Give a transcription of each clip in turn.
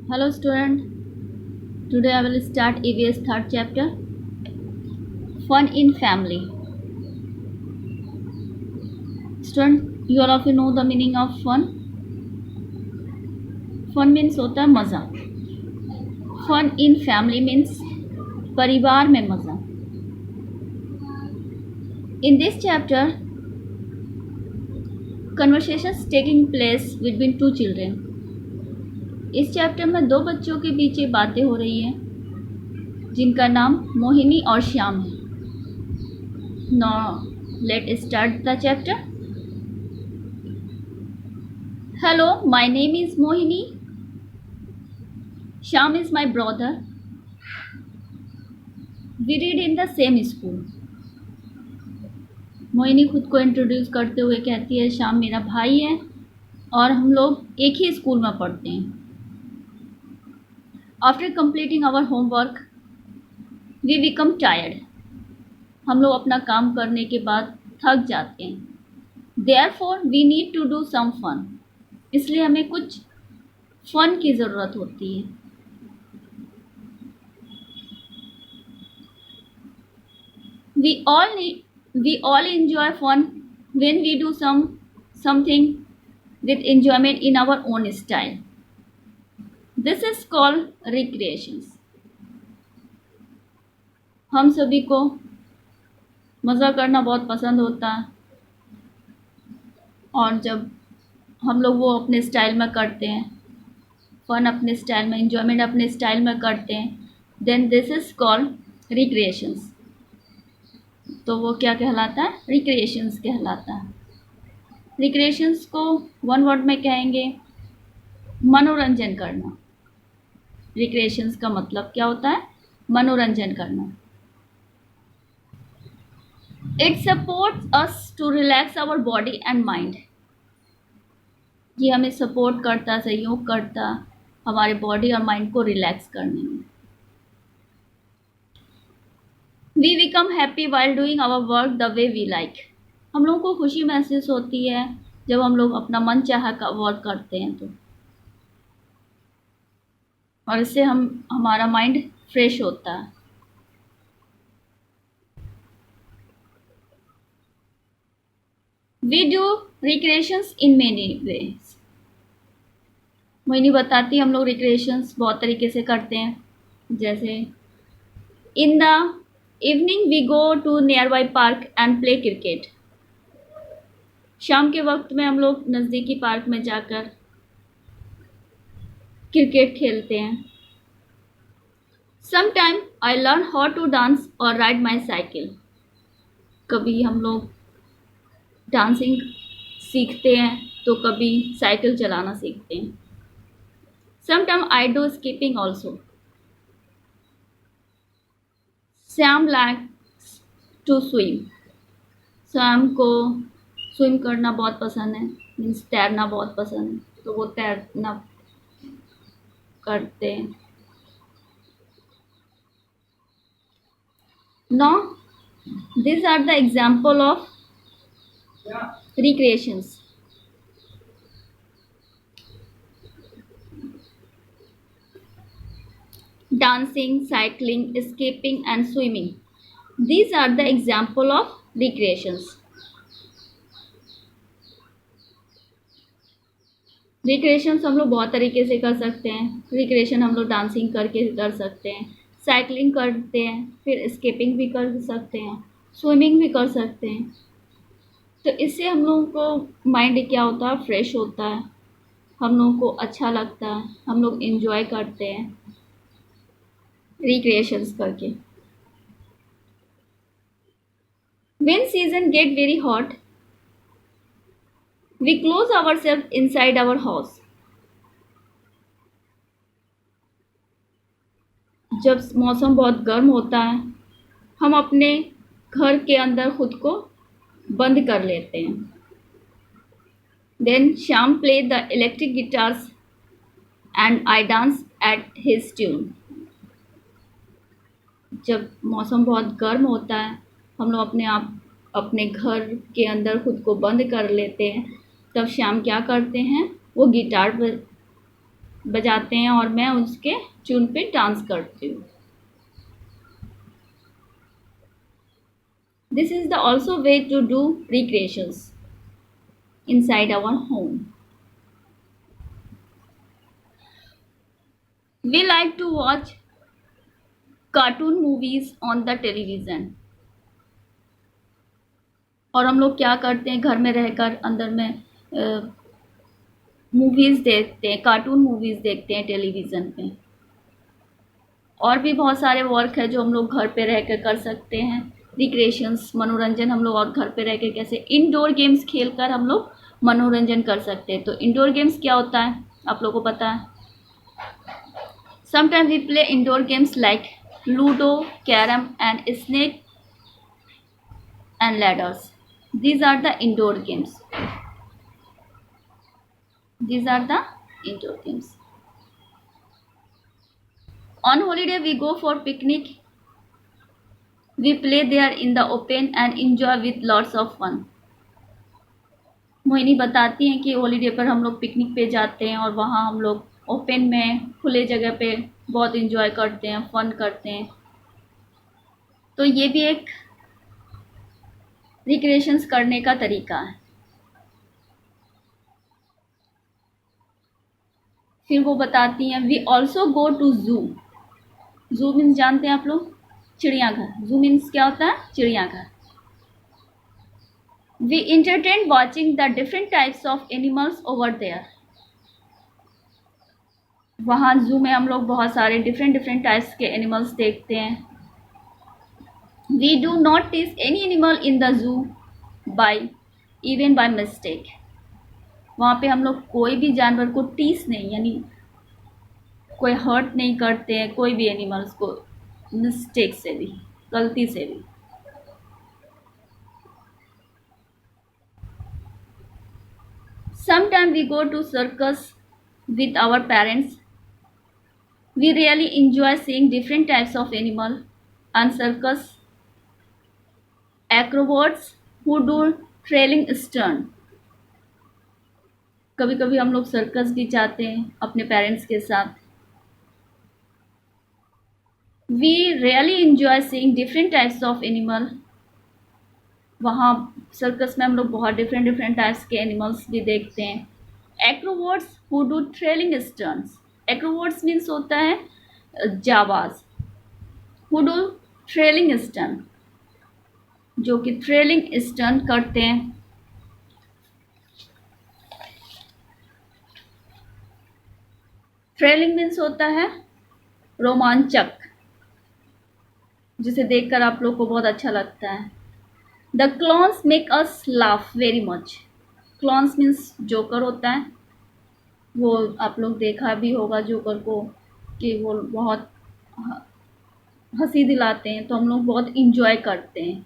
Hello student, today I will start EVS third chapter, Fun in Family. Student, you all of you know the meaning of fun. Fun means होता है मज़ा. Fun in family means परिवार में मज़ा. In this chapter, conversations taking place between two children. इस chapter में दो बच्चों के बीच ये बातें हो रही हैं जिनका नाम मोहिनी और श्याम है. Now let's start the chapter. Hello, my name is Mohini. Shyam is my brother. We read in the same school. Mohini खुद को इंट्रोड्यूस करते हुए कहती है श्याम मेरा भाई है और हम लोग एक ही स्कूल में पढ़ते हैं. After completing our homework we become tired. हम लोग अपना काम करने के बाद थक जाते हैं. Therefore we need to do some fun. इसलिए हमें कुछ फन की ज़रूरत होती है. We all enjoy fun when we do something with enjoyment in our own style. This is called recreations. हम सभी को मज़ा करना बहुत पसंद होता है और जब हम लोग वो अपने स्टाइल में करते हैं, फन अपने स्टाइल में, एंजॉयमेंट अपने स्टाइल में करते हैं, then this is called recreations. तो वो क्या कहलाता है? रिक्रिएशंस कहलाता है. रिक्रिएशंस को वन वर्ड में कहेंगे मनोरंजन करना. रिक्रिएशंस का मतलब क्या होता है? मनोरंजन करना. It supports us to relax our body and mind. ये हमें सपोर्ट करता, सहयोग करता हमारे बॉडी और माइंड को रिलैक्स करने में. We become happy while doing our work the way we like. हम लोगों को खुशी महसूस होती है जब हम लोग अपना मन चाहा का वर्क करते हैं तो, और इससे हमारा माइंड फ्रेश होता है. We do recreations in many ways. Mohini बताती हम लोग रिक्रिएशंस बहुत तरीके से करते हैं. जैसे in the evening we go to nearby park and play cricket. शाम के वक्त में हम लोग नज़दीकी पार्क में जाकर क्रिकेट खेलते हैं. Sometime I learn how to dance और राइड माई साइकिल. कभी हम लोग डांसिंग सीखते हैं तो कभी साइकिल चलाना सीखते हैं. Sometime I do skipping also. Shyam likes to swim. Shyam को स्विम करना बहुत पसंद है, मीन्स तैरना बहुत पसंद है, तो वो तैरना करते हैं. Now this are the example of recreations. Dancing, cycling, escaping and swimming. These are the example of recreations. Recreations हम लोग बहुत तरीके से कर सकते हैं. रिक्रिएशन हम लोग डांसिंग करके कर सकते हैं, साइकिलिंग करते हैं, फिर स्केपिंग भी कर सकते हैं, स्विमिंग भी कर सकते हैं. तो इससे हम लोगों को माइंड क्या होता है? फ्रेश होता है. हम लोगों को अच्छा लगता है, हम लोग एंजॉय करते हैं रिक्रिएशंस करके. When season get very hot, we close ourselves inside our house. जब मौसम बहुत गर्म होता है हम अपने घर के अंदर खुद को बंद कर लेते हैं. Then Shyam play the electric guitars and I dance at his tune. जब मौसम बहुत गर्म होता है हम लोग अपने घर के अंदर खुद को बंद कर लेते हैं. तब श्याम क्या करते हैं? वो गिटार पर बजाते हैं और मैं उसके ट्यून पे डांस करती हूँ। This is the also way to do recreations inside our home. We like to watch cartoon movies on the television. और हम लोग क्या करते हैं, घर में रहकर अंदर में मूवीज़ देखते हैं, कार्टून मूवीज़ देखते हैं टेलीविज़न पे। और भी बहुत सारे वर्क है जो हम लोग घर पे रह कर कर सकते हैं। रिक्रिएशंस, मनोरंजन हम लोग और घर पे रह कर कैसे इंडोर गेम्स खेल कर हम लोग मनोरंजन कर सकते हैं। तो इंडोर गेम्स क्या होता है आप लोगों को पता है। Sometime we play indoor games like ludo, carrom and snake and ladders. These are the indoor games. These are the indoor games. On holiday we go for picnic. We play there in the open and enjoy with lots of fun. Mohini बताती हैं कि holiday पर हम लोग picnic पे जाते हैं और वहाँ हम लोग ओपन में खुले जगह पे बहुत इंजॉय करते हैं, फन करते हैं। तो ये भी एक रिक्रिएशंस करने का तरीका है। फिर वो बताती हैं वी ऑल्सो गो टू जू। जू मीन्स जानते हैं आप लोग, चिड़ियाघर। जू मीन्स क्या होता है, चिड़ियाघर। We entertain watching the different types of animals over there. वहाँ जू में हम लोग बहुत सारे डिफरेंट टाइप्स के एनिमल्स देखते हैं। We do not tease any animal in the zoo by even by mistake. वहाँ पे हम लोग कोई भी जानवर को टीस नहीं, यानी कोई हर्ट नहीं करते हैं कोई भी एनिमल्स को, मिस्टेक से भी, गलती से भी। Sometime we go to circus with our parents. We really enjoy seeing different types of animal and circus acrobats who do trailing stunt. कभी कभी हम लोग सर्कस भी जाते हैं अपने पेरेंट्स के साथ। We really enjoy seeing different types of animal. वहाँ सर्कस में हम लोग बहुत डिफरेंट टाइप्स के एनिमल्स भी देखते हैं। Acrobats who do trailing stunts. Acrobats means होता है जाबाज, हु डू ट्रेलिंग स्टंट, जो कि ट्रेलिंग स्टंट करते हैं। ट्रेलिंग मीन्स होता है रोमांचक, जिसे देखकर आप लोग को बहुत अच्छा लगता है। The clowns make us laugh very much. Clowns means joker होता है, वो आप लोग देखा भी होगा जोकर को कि वो बहुत हंसी दिलाते हैं। तो हम लोग बहुत इंजॉय करते हैं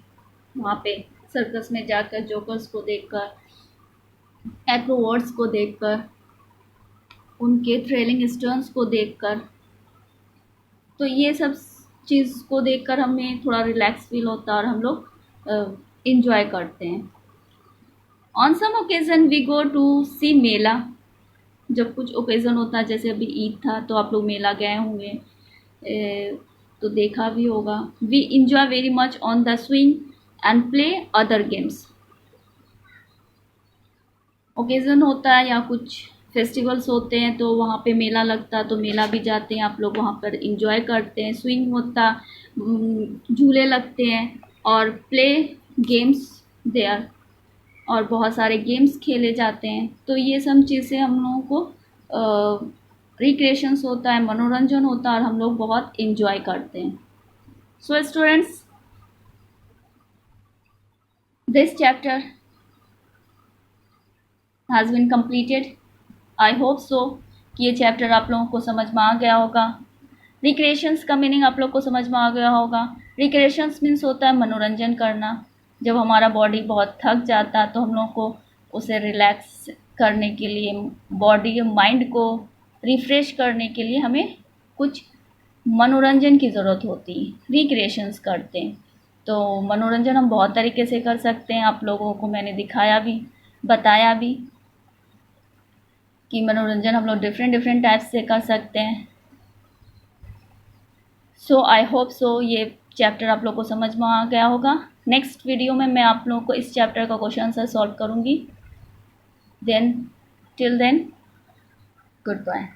वहाँ पे सर्कस में जाकर, जोकर्स को देखकर, एक्रोबॉट्स को देखकर, उनके ट्रेलिंग स्टंट्स को देखकर। तो ये सब चीज़ को देखकर हमें थोड़ा रिलैक्स फील होता है और हम लोग इंजॉय करते हैं। On some occasion we go to see mela. जब कुछ ओकेज़न होता है, जैसे अभी ईद था तो आप लोग मेला गए होंगे, तो देखा भी होगा। We enjoy very much on the swing and play other games. Occasion होता है या कुछ फेस्टिवल्स होते हैं तो वहाँ पे मेला लगता है, तो मेला भी जाते हैं आप लोग, वहाँ पर इंजॉय करते हैं। स्विंग होता, झूले लगते हैं और प्ले गेम्स देयर, और बहुत सारे गेम्स खेले जाते हैं। तो ये सब चीज़ें हम लोगों को रिक्रिएशंस होता है, मनोरंजन होता है और हम लोग बहुत इंजॉय करते हैं। So students, this chapter has been completed. I hope so कि ये चैप्टर आप लोगों को समझ में आ गया होगा। रिक्रिएशंस का मीनिंग आप लोग को समझ में आ गया होगा। रिक्रिएशंस मीन्स होता है मनोरंजन करना। जब हमारा बॉडी बहुत थक जाता है तो हम लोग को उसे रिलैक्स करने के लिए, बॉडी माइंड को रिफ़्रेश करने के लिए हमें कुछ मनोरंजन की ज़रूरत होती है, रिक्रिएशंस करते हैं। तो मनोरंजन हम बहुत तरीके से कर सकते हैं, आप लोगों को मैंने दिखाया भी, बताया भी। कि मनोरंजन हम लोग डिफरेंट डिफरेंट टाइप्स से कर सकते हैं। सो आई होप सो ये चैप्टर आप लोग को समझ में आ गया होगा। नेक्स्ट वीडियो में मैं आप लोगों को इस चैप्टर का क्वेश्चन आंसर सॉल्व करूँगी। Then till then good bye.